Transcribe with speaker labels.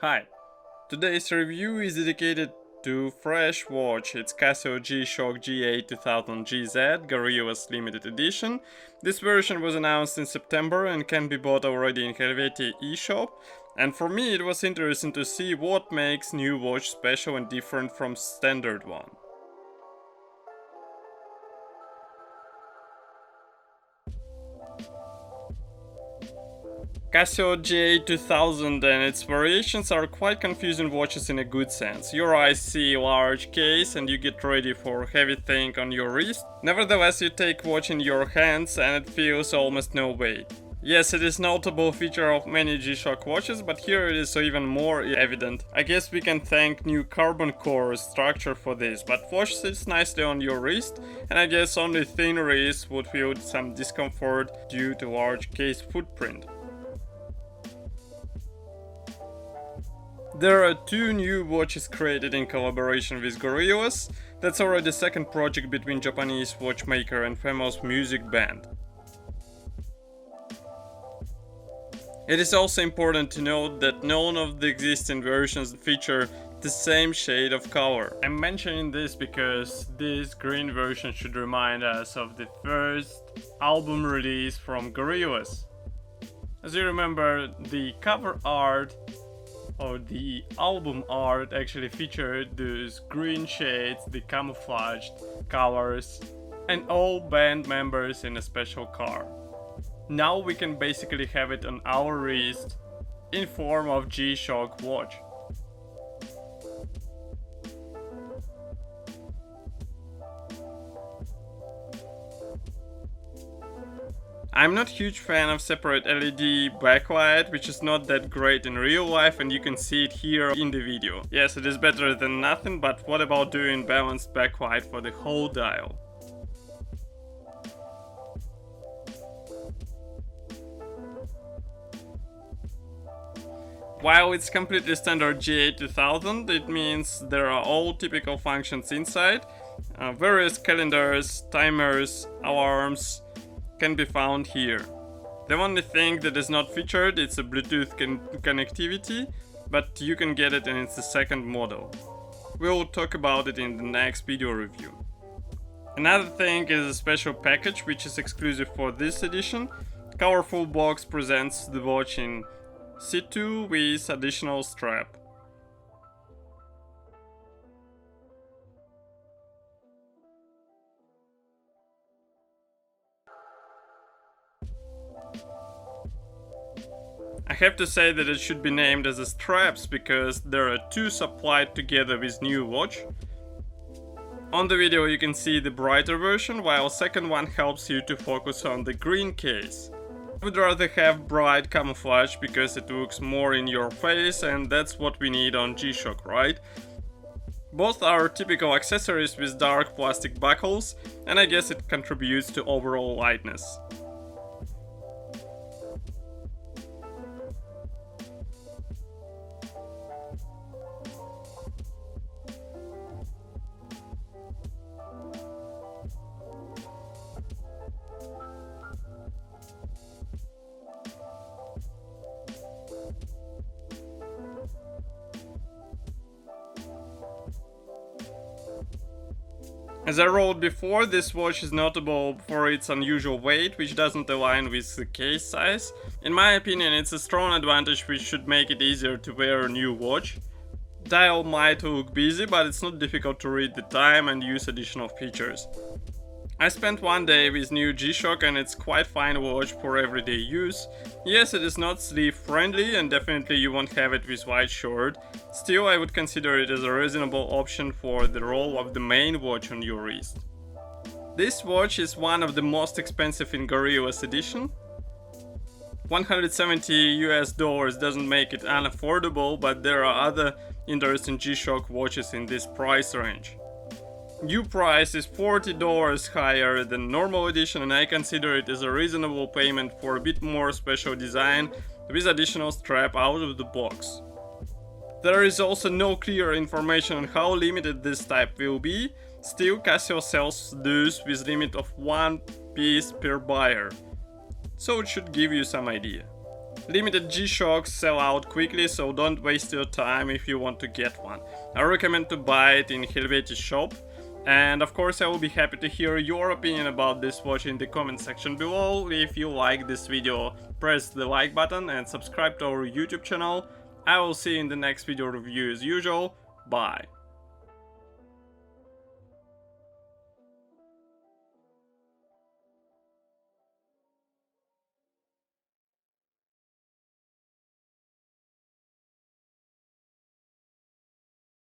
Speaker 1: Hi, today's review is dedicated to fresh watch. It's Casio G-Shock GA2000GZ Gorillaz limited edition. This version was announced in September and can be bought already in Helvetia eShop. And for me it was interesting to see what makes new watch special and different from standard one. Casio GA2000 and its variations are quite confusing watches in a good sense. Your eyes see a large case and you get ready for a heavy thing on your wrist. Nevertheless, you take watch in your hands and it feels almost no weight. Yes, it is a notable feature of many G-Shock watches, but here it is even more evident. I guess we can thank new carbon core structure for this, but watch sits nicely on your wrist, and I guess only thin wrists would feel some discomfort due to large case footprint. There are two new watches created in collaboration with Gorillaz. That's already the second project between Japanese watchmaker and famous music band. It is also important to note that none of the existing versions feature the same shade of color. I'm mentioning this because this green version should remind us of the first album release from Gorillaz. As you remember, the cover art or the album art actually featured those green shades, the camouflaged colors, and all band members in a special car. Now we can basically have it on our wrist in form of G-Shock watch. I'm not a huge fan of separate LED backlight, which is not that great in real life, and you can see it here in the video. Yes, it is better than nothing, but what about doing balanced backlight for the whole dial? While it's completely standard GA2000, it means there are all typical functions inside. Various calendars, timers, alarms can be found here. The only thing that is not featured is a Bluetooth connectivity, but you can get it and it's the second model. We'll talk about it in the next video review. Another thing is a special package which is exclusive for this edition. Colorful box presents the watch in situ with additional strap. I have to say that it should be named as a straps because there are two supplied together with new watch. On the video you can see the brighter version, while second one helps you to focus on the green case. I would rather have bright camouflage because it looks more in your face, and that's what we need on G-Shock, right? Both are typical accessories with dark plastic buckles, and I guess it contributes to overall lightness. As I wrote before, this watch is notable for its unusual weight, which doesn't align with the case size. In my opinion, it's a strong advantage which should make it easier to wear a new watch. Dial might look busy, but it's not difficult to read the time and use additional features. I spent one day with new G-Shock and it's quite fine watch for everyday use. Yes, it is not sleeve friendly and definitely you won't have it with white shirt. Still, I would consider it as a reasonable option for the role of the main watch on your wrist. This watch is one of the most expensive in Gorillaz edition. $170 doesn't make it unaffordable, but there are other interesting G-Shock watches in this price range. New price is $40 higher than normal edition, and I consider it as a reasonable payment for a bit more special design with additional strap out of the box. There is also no clear information on how limited this type will be. Still, Casio sells those with limit of one piece per buyer, so it should give you some idea. Limited G-Shocks sell out quickly, so don't waste your time if you want to get one. I recommend to buy it in Helveti's shop. And of course I will be happy to hear your opinion about this watch in the comment section below. If you like this video, press the like button and subscribe to our YouTube channel. I will see you in the next video review as usual. Bye.